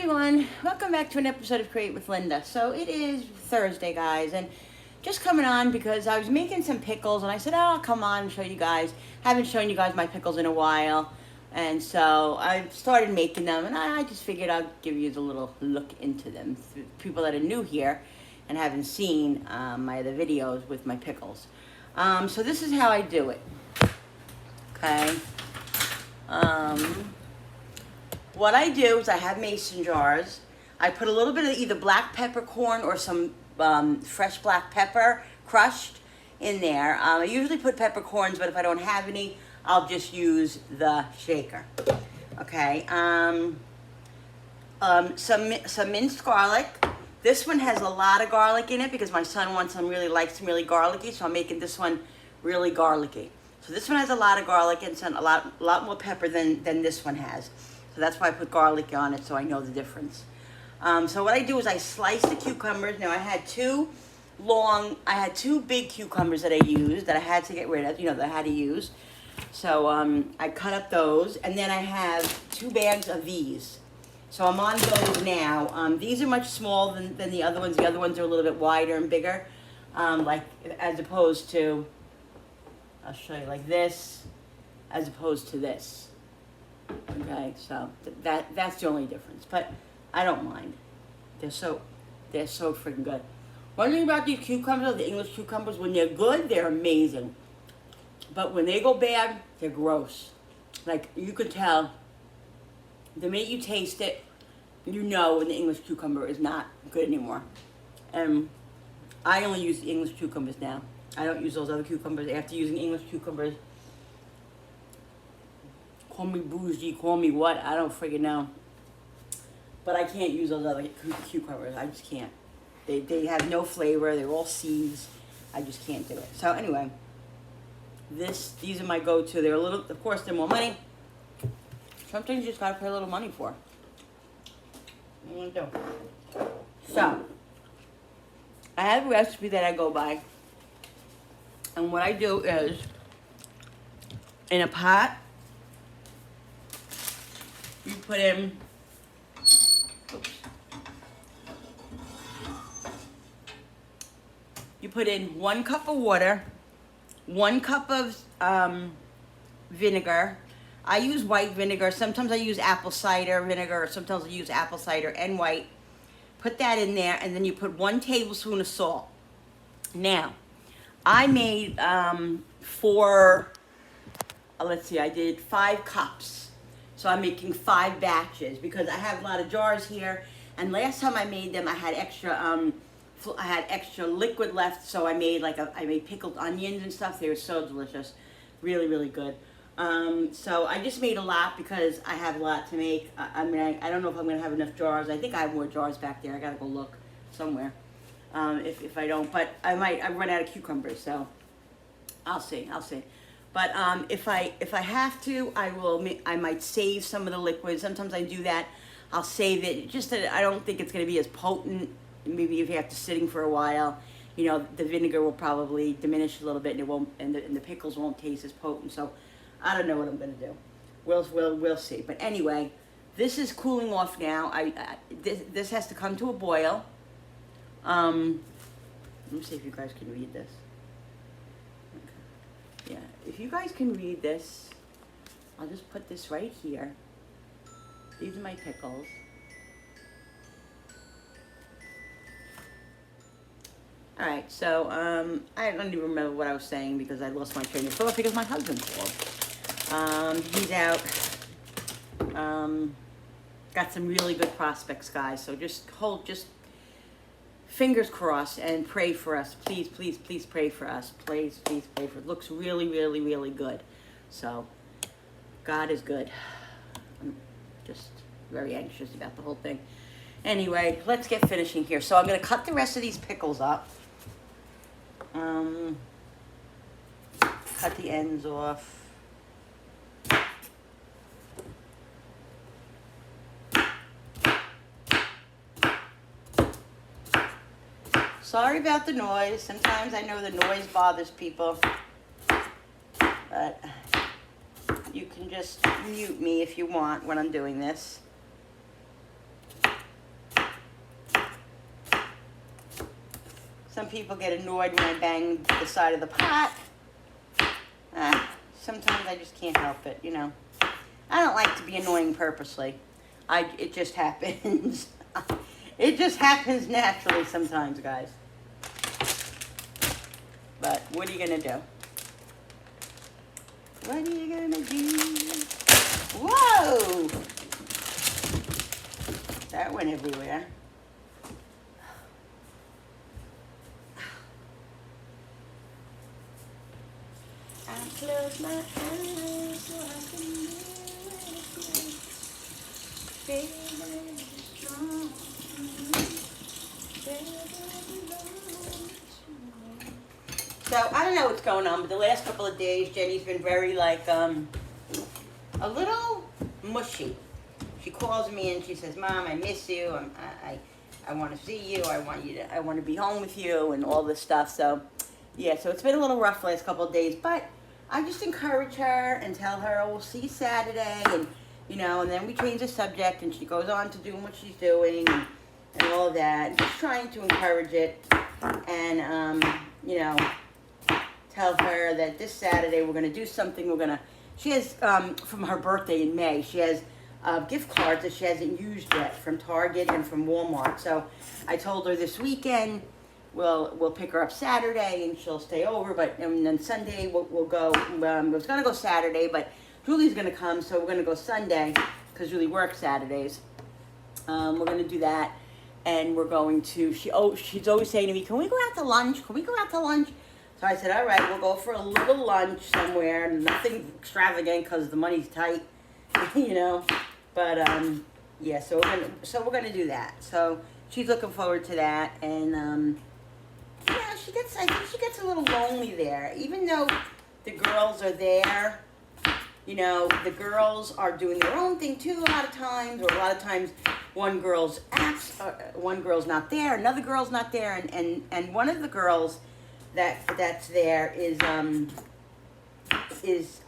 everyone, welcome back to an episode of Create with Linda. So it is Thursday, guys, and just coming on because I was making some pickles and I said, oh, I'll come on and show you guys. Haven't shown you guys my pickles in a while, and so I started making them, and I just figured I'd give you a little look into them. People that are new here and haven't seen my other videos with my pickles. So this is how I do it. Okay. What I do is I have mason jars. I put a little bit of either black peppercorn or some fresh black pepper crushed in there. I usually put peppercorns, but if I don't have any, I'll just use the shaker. Okay. Some minced garlic. This one has a lot of garlic in it because my son likes them really garlicky, so I'm making this one really garlicky. So this one has a lot of garlic and a lot more pepper than this one has. So that's why I put garlic on it, so I know the difference. So what I do is I slice the cucumbers. Now I had two big cucumbers that I used that I had to get rid of, that I had to use. So I cut up those, and then I have 2 bags of these. So I'm on those now. These are much smaller than the other ones. The other ones are a little bit wider and bigger, as opposed to, I'll show you, like this, as opposed to this. Okay, so that's the only difference, but I don't mind. They're so freaking good. One thing about these cucumbers, the English cucumbers, when they're good, they're amazing. But when they go bad, they're gross. Like, you could tell, the minute you taste it, you know when the English cucumber is not good anymore. And I only use the English cucumbers now. I don't use those other cucumbers. After using English cucumbers, call me bougie, call me what, I don't freaking know. But I can't use those other cucumbers. I just can't. They have no flavor. They're all seeds. I just can't do it. So anyway, these are my go-to. They're a little, of course, they're more money. Sometimes you just gotta pay a little money for. What you gonna do? So I have a recipe that I go by, and what I do is, in a pot, you put in, you put in 1 cup of water, 1 cup of vinegar. I use white vinegar. Sometimes I use apple cider vinegar, or sometimes I use apple cider and white. Put that in there, and then you put 1 tablespoon of salt. Now, I made I did 5 cups. So I'm making 5 batches because I have a lot of jars here. And last time I made them, I had extra liquid left. So I made I made pickled onions and stuff. They were so delicious, really, really good. So I just made a lot because I have a lot to make. I don't know if I'm gonna have enough jars. I think I have more jars back there. I gotta go look somewhere. If I don't, but I run out of cucumbers. So I'll see. But if I have to, I might save some of the liquid. Sometimes I do that. I'll save it just that I don't think it's going to be as potent. Maybe if you have to sitting for a while, the vinegar will probably diminish a little bit, and it won't, and the pickles won't taste as potent. So I don't know what I'm going to do. We'll see. But anyway, this is cooling off now. This has to come to a boil. Let me see if you guys can read this. Yeah, if you guys can read this, I'll just put this right here. These are my pickles. Alright, so I don't even remember what I was saying because I lost my train of thought because my husband called. He's out. Got some really good prospects, guys, so just fingers crossed and pray for us. Please, please, please pray for us. Please, please pray for us. It looks really, really, really good. So, God is good. I'm just very anxious about the whole thing. Anyway, let's get finishing here. So I'm going to cut the rest of these pickles up. Cut the ends off. Sorry about the noise. Sometimes I know the noise bothers people, but you can just mute me if you want when I'm doing this. Some people get annoyed when I bang the side of the pot. Sometimes I just can't help it, you know. I don't like to be annoying purposely. It just happens. It just happens naturally sometimes, guys. But what are you gonna do? What are you gonna do? Whoa! That went everywhere. I close my eyes so I can live with you. Baby, strong. So I don't know what's going on, but the last couple of days, Jenny's been very like a little mushy. She calls me and she says, "Mom, I miss you. I want to see you. I want to be home with you and all this stuff." So yeah, so it's been a little rough the last couple of days, but I just encourage her and tell her, "Oh, we'll see you Saturday," and you know, and then we change the subject, and she goes on to doing what she's doing and all of that. Just trying to encourage it, and you know, tell her that this Saturday we're gonna do something. She has from her birthday in May. She has gift cards that she hasn't used yet from Target and from Walmart. So I told her this weekend we'll pick her up Saturday and she'll stay over. And then Sunday we'll go. I was gonna go Saturday, but Julie's gonna come, so we're gonna go Sunday because Julie works Saturdays. We're gonna do that, and we're going to. She's always saying to me, "Can we go out to lunch? Can we go out to lunch?" So I said, "All right, we'll go for a little lunch somewhere. Nothing extravagant because the money's tight, you know." But yeah, so we're gonna do that. So she's looking forward to that, and yeah, I think she gets a little lonely there, even though the girls are there. You know, the girls are doing their own thing too a lot of times, or a lot of times one girl's not there, another girl's not there, and one of the girls that's there is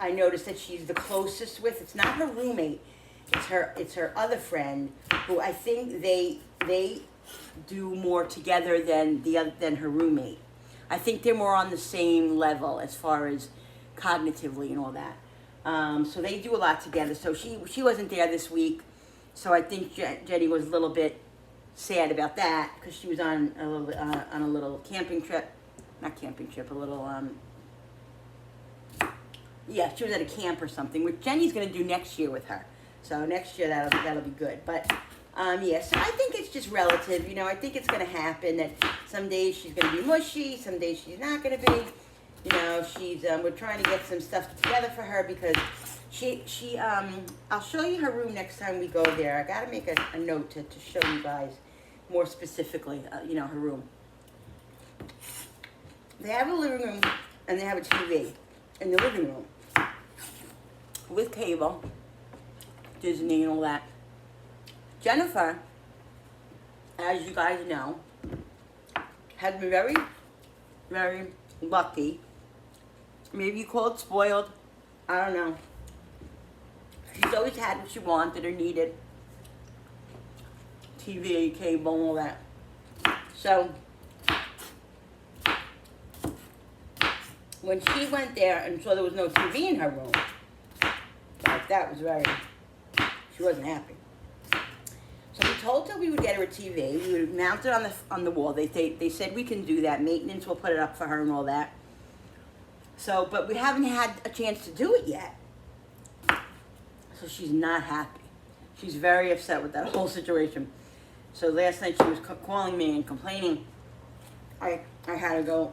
I noticed that she's the closest with. It's not her roommate. It's her other friend, who I think they do more together than her roommate. I think they're more on the same level as far as cognitively and all that. So they do a lot together. So she wasn't there this week. So I think Jenny was a little bit sad about that because she was on a little camping trip. Not camping trip, a little yeah, she was at a camp or something, which Jenny's gonna do next year with her. So next year that'll be good. But yeah, so I think it's just relative, you know. I think it's gonna happen that some days she's gonna be mushy, some days she's not gonna be. You know, we're trying to get some stuff together for her because I'll show you her room next time we go there. I gotta make a note to show you guys more specifically, you know, her room. They have a living room and they have a TV in the living room with cable, Disney and all that. Jennifer, as you guys know, has been very, very lucky. Maybe you call it spoiled. I don't know. She's always had what she wanted or needed. TV, cable, and all that. So when she went there and saw there was no TV in her room, like that was she wasn't happy. So we told her we would get her a TV. We would mount it on the wall. They said we can do that. Maintenance will put it up for her and all that. So, but we haven't had a chance to do it yet. So she's not happy. She's very upset with that whole situation. So last night she was calling me and complaining. I had to go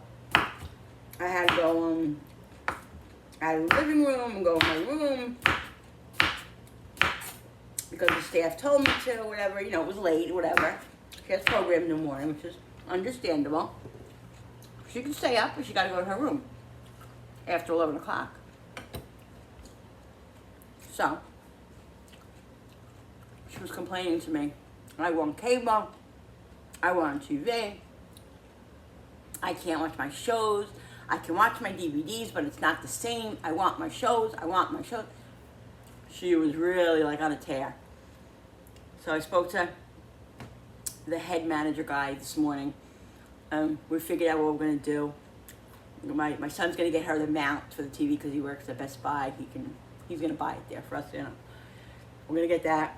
out of the living room and go in my room because the staff told me to, whatever. You know, it was late, whatever. She has program in the morning, which is understandable. She can stay up, but she got to go to her room after 11 o'clock. So she was complaining to me. I want cable. I want TV. I can't watch my shows. I can watch my DVDs, but it's not the same. I want my shows. I want my shows. She was really like on a tear. So I spoke to the head manager guy this morning, We figured out what we're gonna do. My son's gonna get her the mount for the TV because he works at Best Buy. He's gonna buy it there for us. We're gonna get that,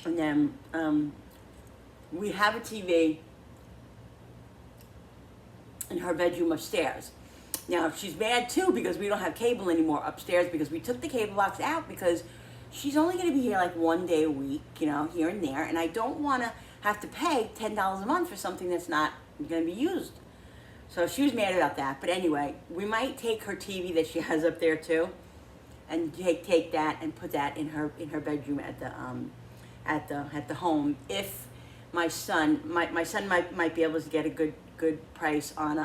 and then we have a TV in her bedroom upstairs. Now she's mad too because we don't have cable anymore upstairs because we took the cable box out because she's only gonna be here like 1 day a week, here and there, and I don't wanna have to pay $10 a month for something that's not gonna be used. So she was mad about that. But anyway, we might take her TV that she has up there too, and take that and put that in her bedroom at the home. If my son might be able to get a good price on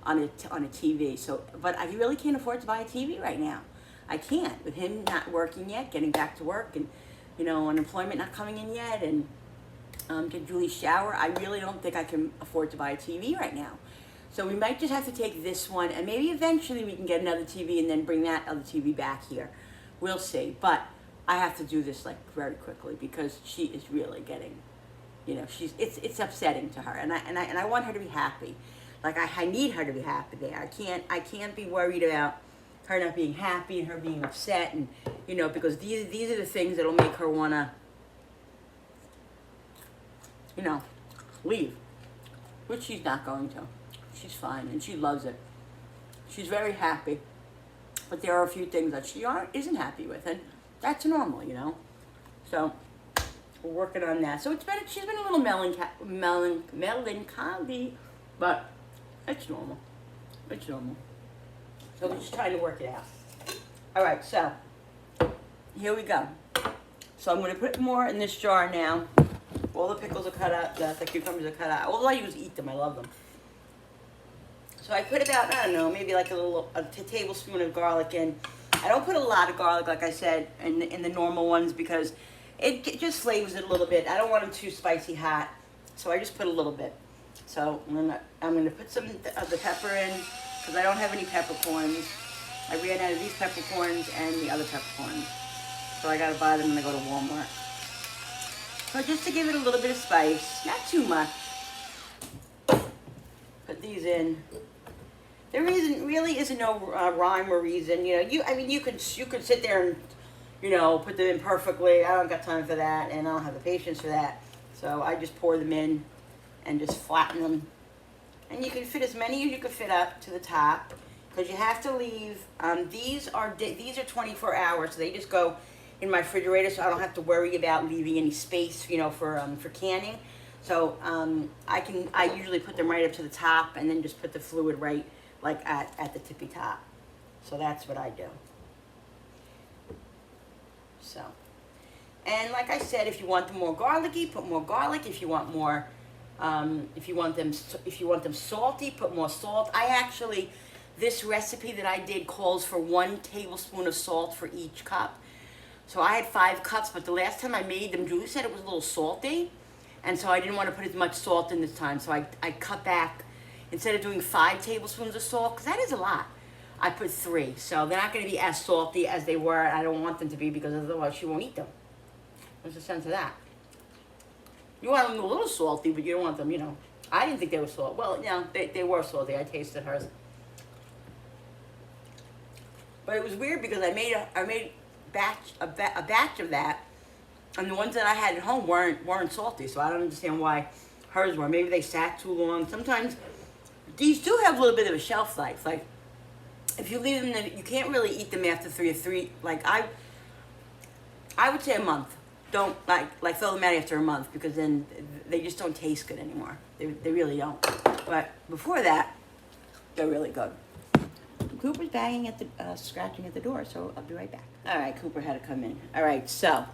a TV. So, but I really can't afford to buy a TV right now. I can't, with him not working yet, getting back to work, and unemployment not coming in yet, and get Julie's shower. I really don't think I can afford to buy a TV right now. So we might just have to take this one, and maybe eventually we can get another TV and then bring that other TV back here. We'll see. But I have to do this like very quickly because she is really getting, it's upsetting to her, and I want her to be happy. Like I need her to be happy there. I can't be worried about her not being happy and her being upset, and because these are the things that'll make her wanna, leave, which she's not going to. She's fine, and she loves it. She's very happy, but there are a few things that she isn't happy with, and that's normal, So we're working on that. So she's been a little melancholy, but it's normal. It's normal. So we're just trying to work it out. All right, so here we go. So I'm going to put more in this jar now. All the pickles are cut out. The cucumbers are cut out. All I do is eat them. I love them. So I put about, I don't know, maybe like a tablespoon of garlic in. I don't put a lot of garlic, like I said, in the normal ones because it just flavors it a little bit. I don't want them too spicy hot, so I just put a little bit. So I'm gonna put some of the pepper in because I don't have any peppercorns. I ran out of these peppercorns and the other peppercorns, so I gotta buy them when I go to Walmart. So just to give it a little bit of spice, not too much. Put these in. There really isn't no rhyme or reason. You could sit there and put them in perfectly. I don't got time for that, and I don't have the patience for that. So I just pour them in and just flatten them. And you can fit as many as you can fit up to the top, because you have to leave. These are 24 hours, so they just go in my refrigerator, so I don't have to worry about leaving any space, for canning. So I usually put them right up to the top, and then just put the fluid right like at the tippy top. So that's what I do. So, and like I said, if you want them more garlicky, put more garlic. If you want more, if you want them salty, put more salt. This recipe that I did calls for 1 tablespoon of salt for each cup. So I had 5 cups, but the last time I made them, Julie said it was a little salty, and so I didn't want to put as much salt in this time. So I cut back. Instead of doing 5 tablespoons of salt, because that is a lot, I put 3. So they're not going to be as salty as they were. I don't want them to be because otherwise she won't eat them. What's the sense of that? You want them a little salty, but you don't want them, I didn't think they were salty. Well, they were salty. I tasted hers. But it was weird because I made a batch of that, and the ones that I had at home weren't salty. So I don't understand why hers were. Maybe they sat too long. Sometimes these do have a little bit of a shelf life. Like if you leave them, you can't really eat them after 3. Like I would say a month. Don't like throw them out after a month because then they just don't taste good anymore. They really don't. But before that, they're really good. Cooper's banging at the scratching at the door, so I'll be right back. All right, Cooper had to come in. All right, so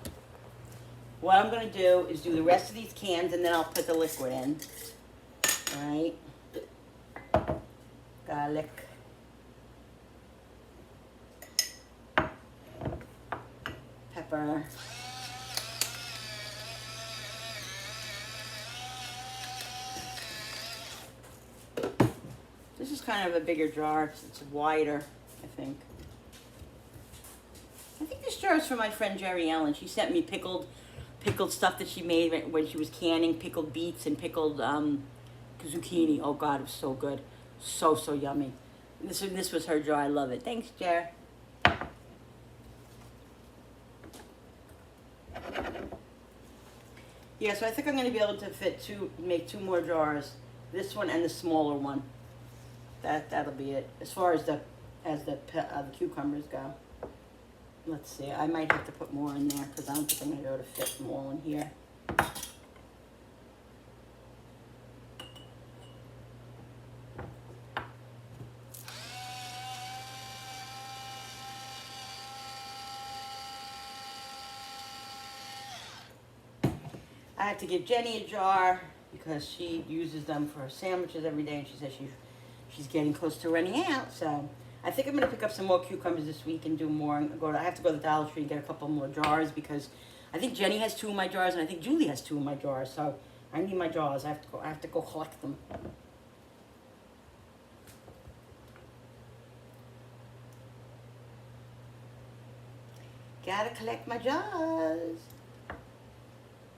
what I'm gonna do is do the rest of these cans, and then I'll put the liquid in. All right, garlic, pepper, this is kind of a bigger jar. It's wider, I think. I think this jar is from my friend Jerry Ellen. She sent me pickled stuff that she made when she was canning, pickled beets and pickled zucchini. Oh God, it was so good. So yummy. This was her jar. I love it. Thanks, Jer. Yeah, so I think I'm going to be able to make 2 more jars. This one and the smaller one. That'll be it. As far as the cucumbers go. Let's see. I might have to put more in there because I don't think I'm going to be able to fit them all in here. I have to give Jenny a jar because she uses them for her sandwiches every day, and she says she's getting close to running out. So I think I'm going to pick up some more cucumbers this week and do more. I have to go to the Dollar Tree and get a couple more jars because I think Jenny has 2 of my jars and I think Julie has 2 of my jars. So I need my jars. I have to go collect them. Gotta collect my jars.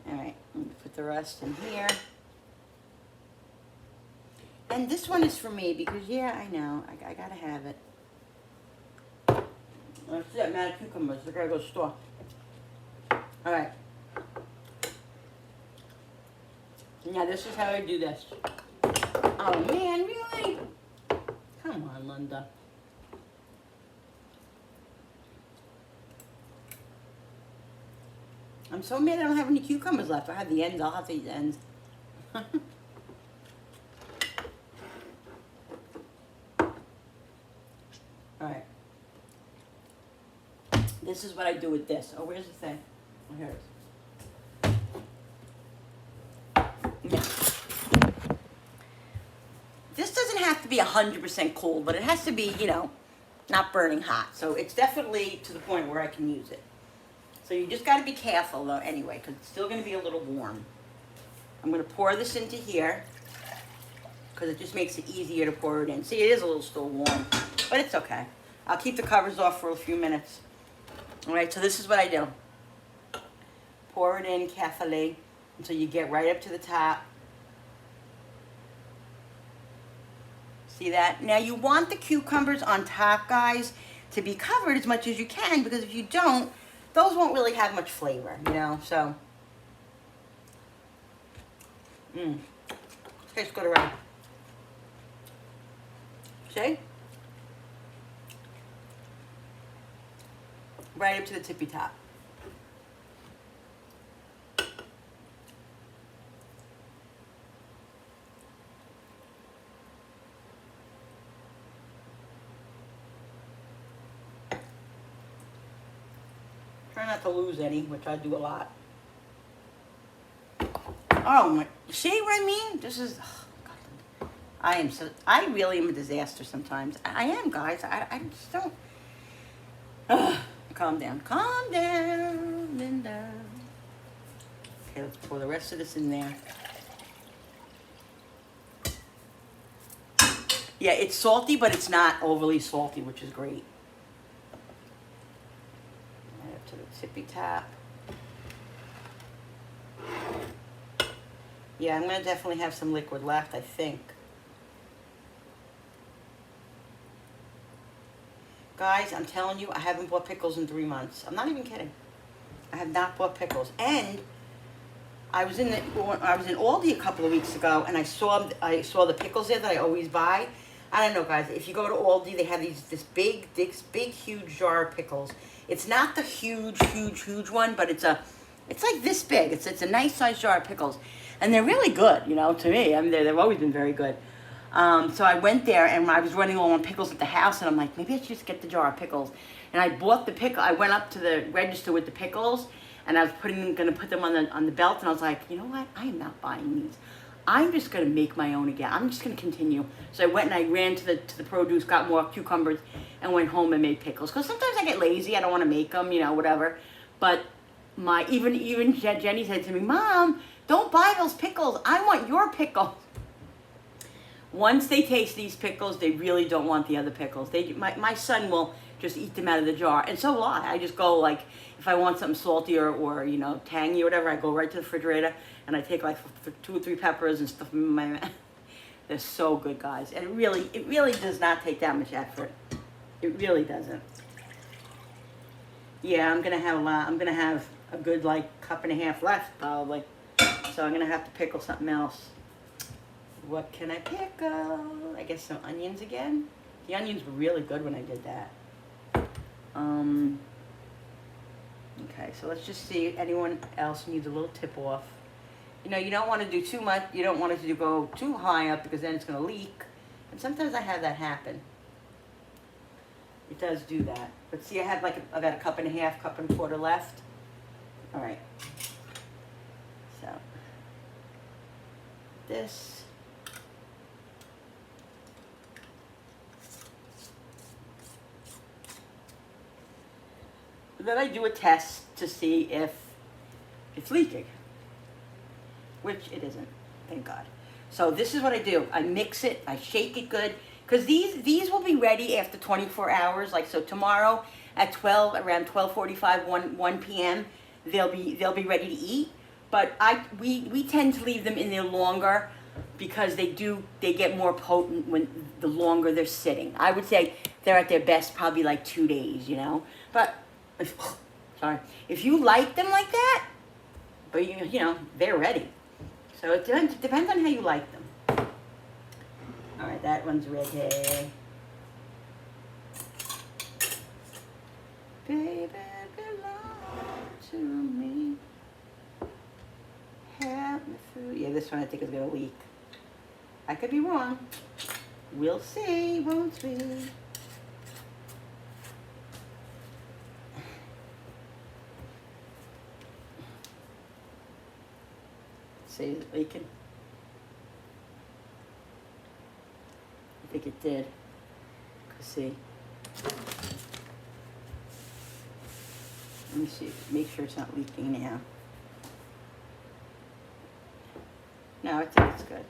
All right, I'm gonna put the rest in here. And this one is for me because, yeah, I know, I gotta have it. Let's see that amount of cucumbers. I gotta go to the store. All right. Now this is how I do this. Oh man, really? Come on, Linda. I'm so mad I don't have any cucumbers left. I have the ends. I'll have these ends. Alright. This is what I do with this. Oh, where's the thing? Oh, here it is. Yeah. This doesn't have to be 100% cold, but it has to be, you know, not burning hot. So it's definitely to the point where I can use it. So you just got to be careful, though, anyway, because it's still going to be a little warm. I'm going to pour this into here because it just makes it easier to pour it in. See, it is a little still warm, but it's okay. I'll keep the covers off for a few minutes. All right, so this is what I do. Pour it in carefully until you get right up to the top. See that? Now, you want the cucumbers on top, guys, to be covered as much as you can, because if you don't, those won't really have much flavor, you know, so. Tastes good already. See? Right up to the tippy top. Try not to lose any, which I do a lot. Oh my, see what I mean? This is, oh God. I really am a disaster sometimes. I am, guys. I just don't. Calm down, Linda. Okay, let's pour the rest of this in there. Yeah, it's salty, but it's not overly salty, which is great. Right up to the tippy top. Yeah, I'm going to definitely have some liquid left, I think. Guys, I'm telling you, I haven't bought pickles in 3 months. I'm not even kidding. I have not bought pickles. And I was in Aldi a couple of weeks ago, and I saw the pickles there that I always buy. I don't know, guys. If you go to Aldi, they have this big, huge jar of pickles. It's not the huge one, but it's like this big. It's a nice sized jar of pickles, and they're really good. You know, to me, I mean, they've always been very good. So I went there, and I was running low on pickles at the house, and I'm like, maybe I should just get the jar of pickles. And I bought the pickle. I went up to the register with the pickles, and I was going to put them on the belt, and I was like, you know what? I am not buying these. I'm just going to make my own again. I'm just going to continue. So I went and I ran to the produce, got more cucumbers, and went home and made pickles. Because sometimes I get lazy. I don't want to make them, you know, whatever. But even Jenny said to me, Mom, don't buy those pickles. I want your pickles. Once they taste these pickles, they really don't want the other pickles. My son will just eat them out of the jar, and so will I. I just go, like, if I want something salty or you know, tangy or whatever, I go right to the refrigerator and I take like 2 or 3 peppers and stuff them in my mouth. They're so good, guys. And it really does not take that much effort. It really doesn't. Yeah, I'm gonna have a lot. I'm gonna have a good like cup and a half left probably. So I'm gonna have to pickle something else. What can I pickle? I guess some onions again. The onions were really good when I did that. Okay, so let's just see if anyone else needs a little tip off. You know, you don't want to do too much. You don't want it to go too high up because then it's going to leak. And sometimes I have that happen. It does do that. But see, I have like about a cup and a half, cup and a quarter left. All right. So this. Then I do a test to see if it's leaking, which it isn't, thank God. So this is what I do. I mix it, I shake it good, because these will be ready after 24 hours. Like, so tomorrow at around 12:45, 1 p.m., they'll be ready to eat. But we tend to leave them in there longer because they get more potent when the longer they're sitting. I would say they're at their best probably like 2 days, you know. But if you like them like that, but you know, they're ready. So it depends on how you like them. All right, that one's ready. Baby, belong to me. Help me through. Yeah, this one I think is gonna leak. I could be wrong. We'll see, won't we? See, is it leaking? I think it did. See. Let me see. Make sure it's not leaking now. No, I think it's good.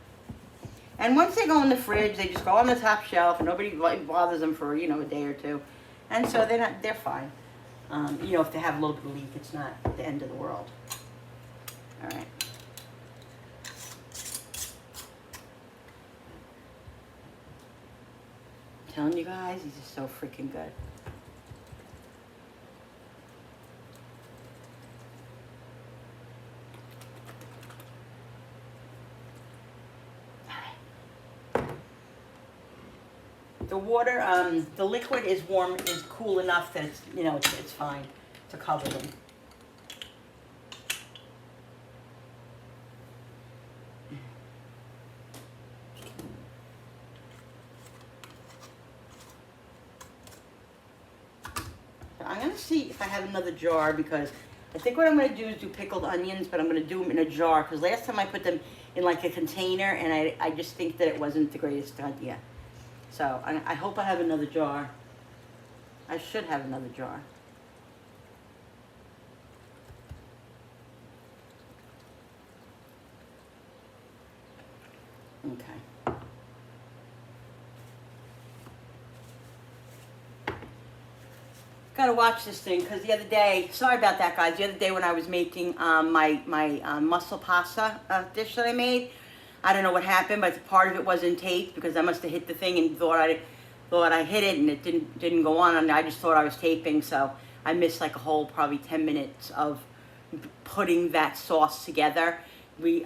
And once they go in the fridge, they just go on the top shelf. Nobody bothers them for, you know, a day or two, and so they're fine. You know, if they have a little bit of leak, it's not the end of the world. All right. Telling you guys, these are so freaking good. The water, the liquid is warm, is cool enough that it's, you know, it's fine to cover them. I'm going to see if I have another jar, because I think what I'm going to do is do pickled onions, but I'm going to do them in a jar, because last time I put them in like a container, and I just think that it wasn't the greatest idea. So I hope I have another jar. I should have another jar. Okay. Gotta watch this thing, because the other day, sorry about that, guys. The other day when I was making my mussel pasta dish that I made, I don't know what happened, but part of it wasn't taped, because I must have hit the thing and thought I hit it, and it didn't go on, and I just thought I was taping, so I missed like a whole probably 10 minutes of putting that sauce together.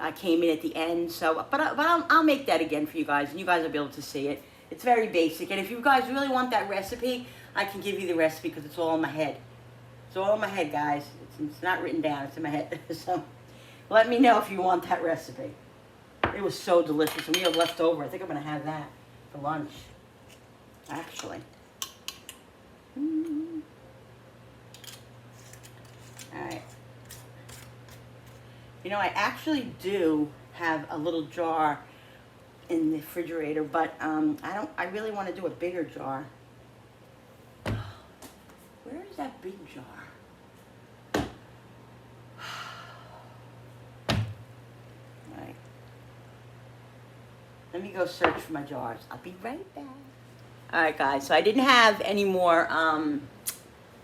I came in at the end, so but I'll make that again for you guys, and you guys will be able to see it. It's very basic, and if you guys really want that recipe, I can give you the recipe, because it's all in my head. It's all in my head, guys. It's not written down. It's in my head. So let me know if you want that recipe. It was so delicious, and we have left over. I think I'm going to have that for lunch, actually. All right. You know, I actually do have a little jar in the refrigerator, but I really want to do a bigger jar. Where is that big jar? All right. Let me go search for my jars. I'll be right back. All right, guys. So I didn't have any more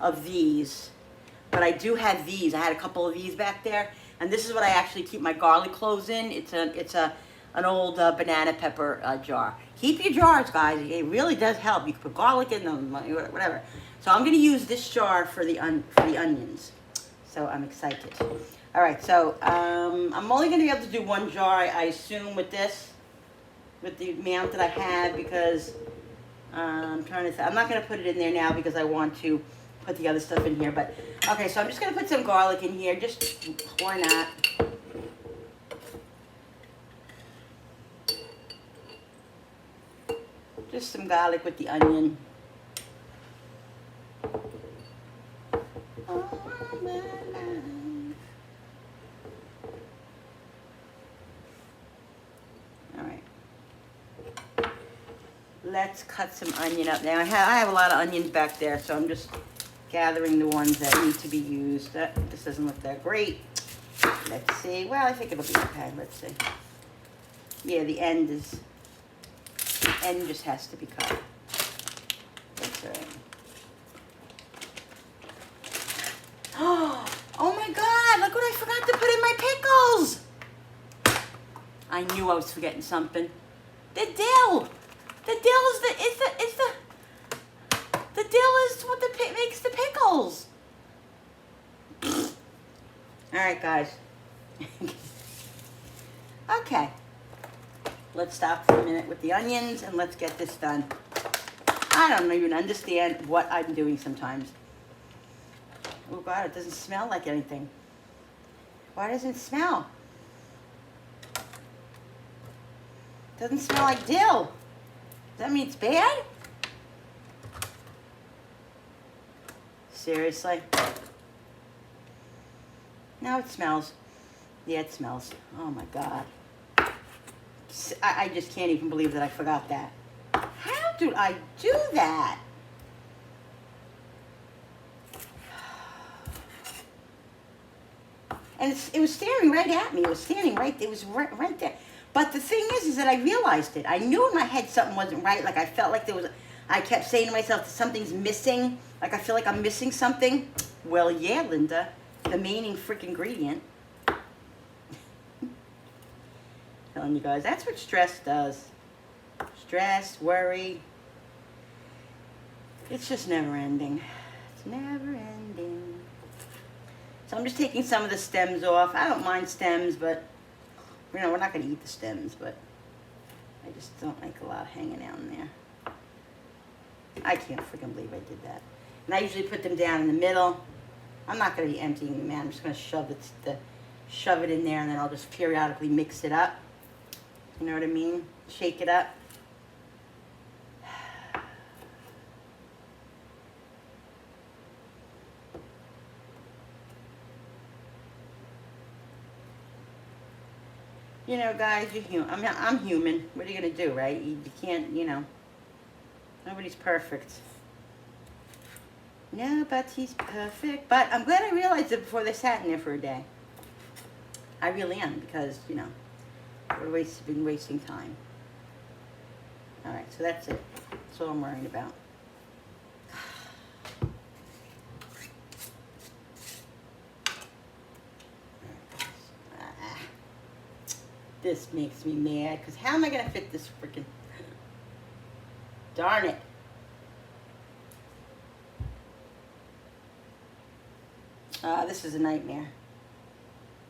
of these, but I do have these. I had a couple of these back there, and this is what I actually keep my garlic cloves in. It's a an old banana pepper jar. Keep your jars, guys. It really does help. You can put garlic in them, whatever. So I'm going to use this jar for the onions. So I'm excited. All right, so I'm only going to be able to do one jar, I assume, with this, with the amount that I have, because I'm trying to. I'm not going to put it in there now because I want to put the other stuff in here. But okay, so I'm just going to put some garlic in here. Just why not? Just some garlic with the onion. Let's cut some onion up now. I have a lot of onions back there, so I'm just gathering the ones that need to be used. This doesn't look that great. Let's see. Well, I think it'll be okay. Let's see. Yeah, the end just has to be cut. That's right. Oh my God! Look what I forgot to put in my pickles. I knew I was forgetting something. The dill. The dill is what makes the pickles. All right, guys. Okay. Let's stop for a minute with the onions and let's get this done. I don't even understand what I'm doing sometimes. Oh God, it doesn't smell like anything. Why doesn't it smell? It doesn't smell like dill. Does that mean it's bad? Seriously? No, it smells. Yeah, it smells. Oh my God. I just can't even believe that I forgot that. How did I do that? And it was staring right at me. It was standing right there. It was right there. But the thing is that I realized it. I knew in my head something wasn't right. Like I felt like there was, I kept saying to myself, something's missing. Like I feel like I'm missing something. Well, yeah, Linda, the main freaking ingredient. Telling you guys, that's what stress does. Stress, worry. It's just never ending. It's never ending. So I'm just taking some of the stems off. I don't mind stems, but you know, we're not going to eat the stems, but I just don't like a lot hanging out in there. I can't freaking believe I did that. And I usually put them down in the middle. I'm not going to be emptying them out. I'm just going to shove it in there, and then I'll just periodically mix it up. You know what I mean? Shake it up. You know, guys, you're human. I'm human. What are you going to do, right? You can't, you know. Nobody's perfect. Nobody's perfect. But I'm glad I realized it before they sat in there for a day. I really am, because, you know, we've been wasting time. All right, so that's it. That's all I'm worrying about. This makes me mad, because how am I going to fit this freaking... Darn it. This is a nightmare.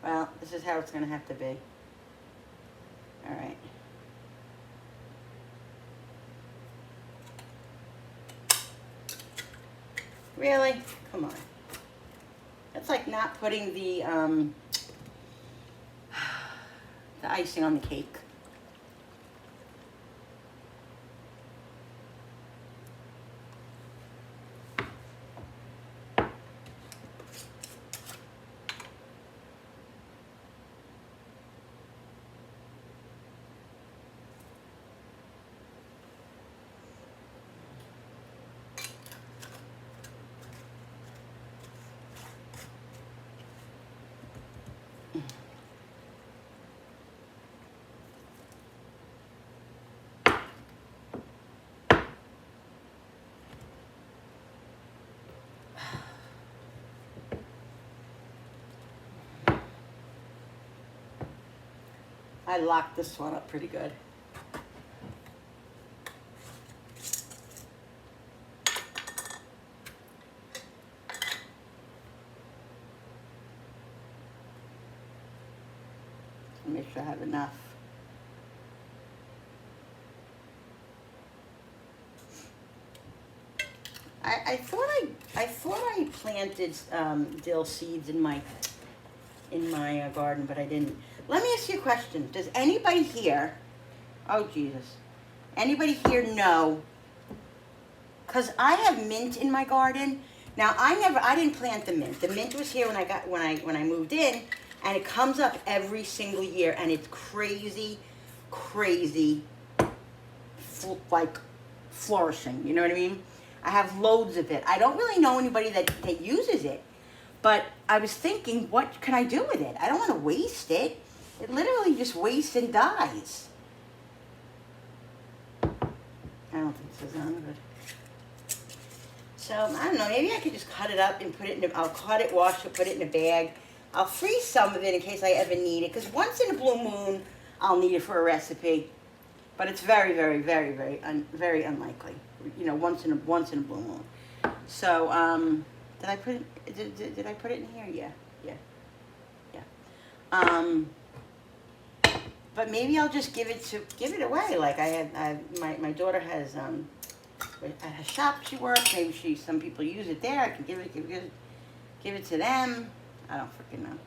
Well, this is how it's going to have to be. All right. Really? Come on. That's like not putting the icing on the cake. I locked this one up pretty good. Make sure I have enough. I thought I planted dill seeds in my garden, but I didn't. Let me ask you a question. Does anybody here? Oh Jesus! Anybody here know? Cause I have mint in my garden. Now I didn't plant the mint. The mint was here when I moved in, and it comes up every single year, and it's crazy, like flourishing. You know what I mean? I have loads of it. I don't really know anybody that uses it, but I was thinking, what can I do with it? I don't want to waste it. It literally just wastes and dies. I don't think this is on good. So, I don't know, maybe I could just cut it up and put it in I'll cut it, wash it, put it in a bag. I'll freeze some of it in case I ever need it, because once in a blue moon, I'll need it for a recipe. But it's very, very, very, very unlikely. You know, once in a blue moon. So, did I put it? Did I put it in here? Yeah. But maybe I'll just give it away. Like my daughter has at a shop she works. Maybe some people use it there. I can give it to them. I don't freaking know.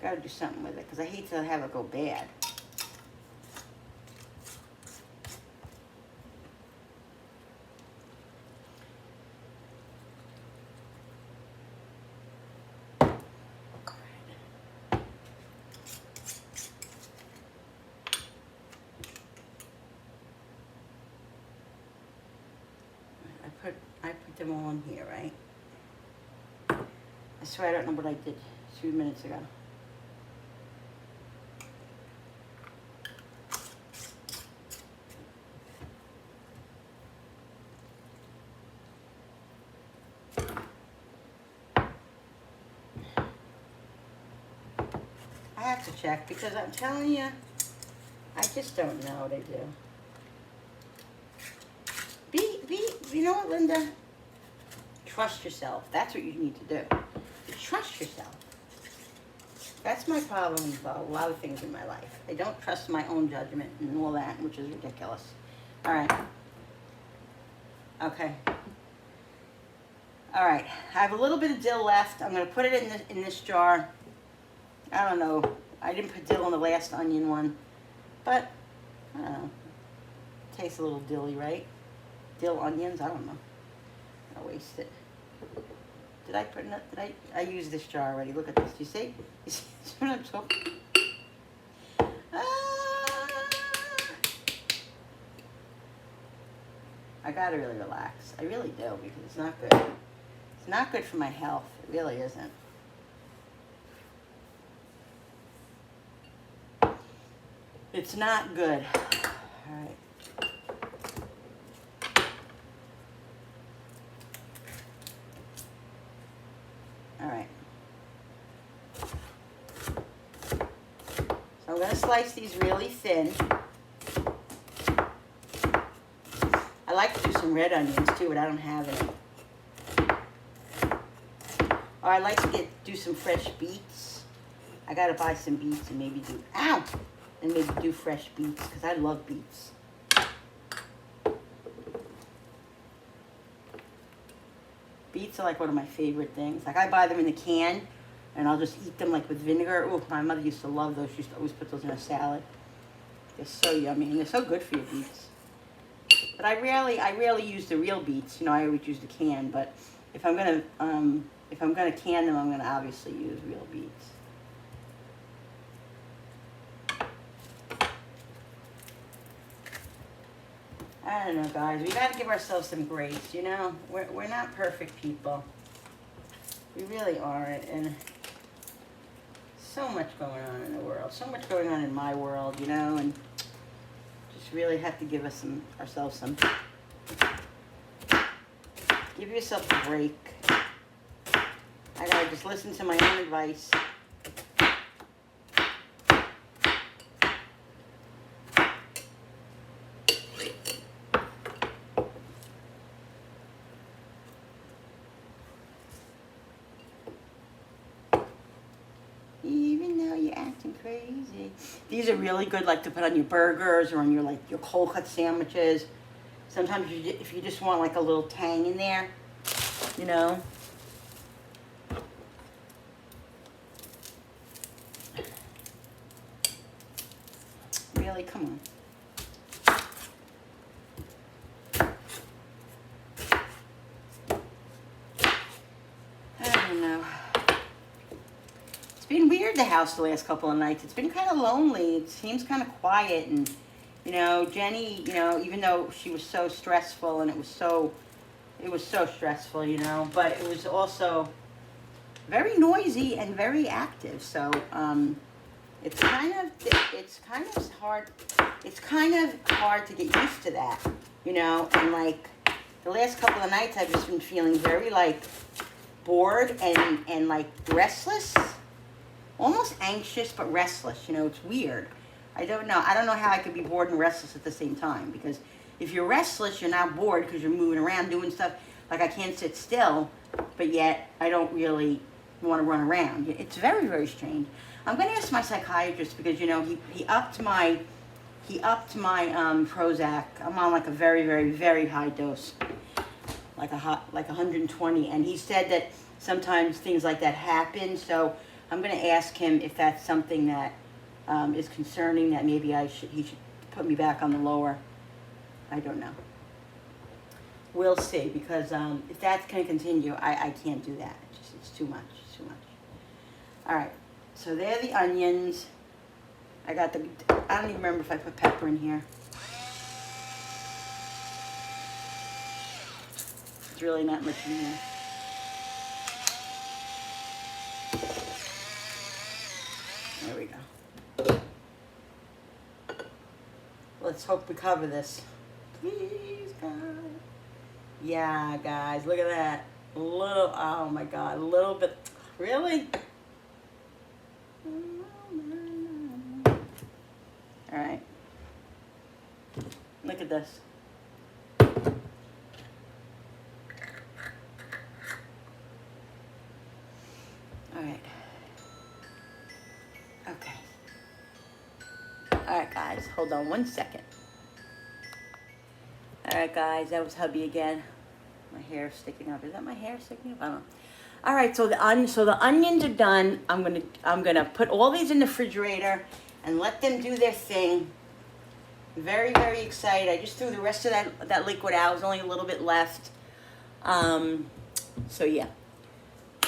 Gotta do something with it because I hate to have it go bad. I put them all in here, right? I swear I don't know what I did 2 minutes ago. I have to check because I'm telling you, I just don't know what I do. You know what, Linda? Trust yourself. That's what you need to do. Trust yourself. That's my problem with a lot of things in my life. I don't trust my own judgment and all that, which is ridiculous. All right. Okay. All right. I have a little bit of dill left. I'm going to put it in this jar. I don't know. I didn't put dill in the last onion one, but I don't know. Tastes a little dilly, right? Dill onions, I don't know. I'll waste it. Did I put enough? I used this jar already. Look at this. Do you see? You see what I'm talking? I gotta really relax. I really do because it's not good. It's not good for my health. It really isn't. It's not good. All right. All right. So I'm going to slice these really thin. I like to do some red onions too, but I don't have any. Or I like to do some fresh beets. I got to buy some beets and maybe do, and maybe do fresh beets because I love beets. Beets are like one of my favorite things. Like I buy them in a can and I'll just eat them like with vinegar. Oh, my mother used to love those. She used to always put those in a salad. They're so yummy and they're so good for your beets. But I rarely use the real beets. You know, I always use the can. But if I'm gonna can them, I'm gonna obviously use real beets. I don't know, guys. We got to give ourselves some grace, you know? We're not perfect people. We really aren't. And so much going on in the world. So much going on in my world, you know? And just really have to give ourselves some... Give yourself a break. I got to just listen to my own advice. Even though you're acting crazy. These are really good, like to put on your burgers or on your like your cold cut sandwiches. Sometimes if you just want like a little tang in there, you know. Really, come on. I don't know. It's been weird, the house, the last couple of nights. It's been kind of lonely. It seems kind of quiet, and you know, Jenny, you know, even though she was so stressful and it was so stressful, you know, but it was also very noisy and very active. So it's kind of hard to get used to that, you know. And like the last couple of nights, I've just been feeling very like bored and like restless, almost anxious but restless. You know, it's weird. I don't know how I could be bored and restless at the same time, because if you're restless, you're not bored because you're moving around doing stuff. Like I can't sit still, but yet I don't really want to run around. It's very, very strange. I'm going to ask my psychiatrist, because you know he upped my Prozac. I'm on like a very, very, very high dose, like 120, and he said that sometimes things like that happen. So I'm going to ask him if that's something that is concerning, that maybe he should put me back on the lower. I don't know. We'll see, because if that's going to continue, I can't do that. It's too much. It's too much. All right. So there are the onions. I don't even remember if I put pepper in here. There's really not much in here. There we go. Let's hope we cover this. Please, God. Yeah, guys, look at that. Oh my God, a little bit. Really? All right. Look at this. All right. Okay. All right, guys, hold on one second. All right, guys, that was hubby again. My hair sticking up. Is that my hair sticking up? I don't know. All right, so the onions are done. I'm gonna put all these in the refrigerator and let them do their thing. Very, very excited. I just threw the rest of that liquid out. There's only a little bit left. So yeah.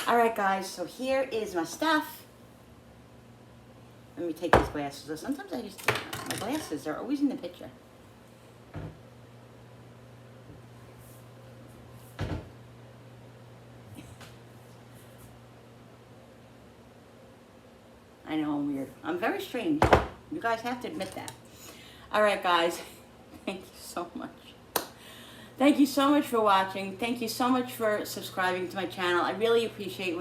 All right, guys. So here is my stuff. Let me take these glasses off. Sometimes my glasses are always in the picture. I know I'm weird. I'm very strange. You guys have to admit that. All right, guys. Thank you so much. Thank you so much for watching. Thank you so much for subscribing to my channel. I really appreciate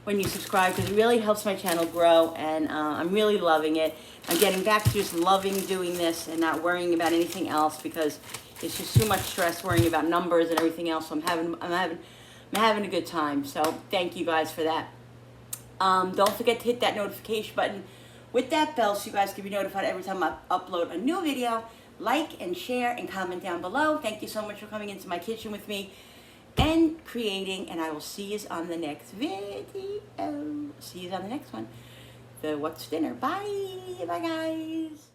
when you subscribe, because it really helps my channel grow, and I'm really loving it. I'm getting back to just loving doing this and not worrying about anything else, because it's just too much stress worrying about numbers and everything else. So I'm having a good time. So thank you guys for that. Don't forget to hit that notification button with that bell so you guys can be notified every time I upload a new video. Like and share and comment down below. Thank you so much for coming into my kitchen with me and creating, and I will see you on the next video. See you on the next one. The What's Dinner. Bye. Bye, guys.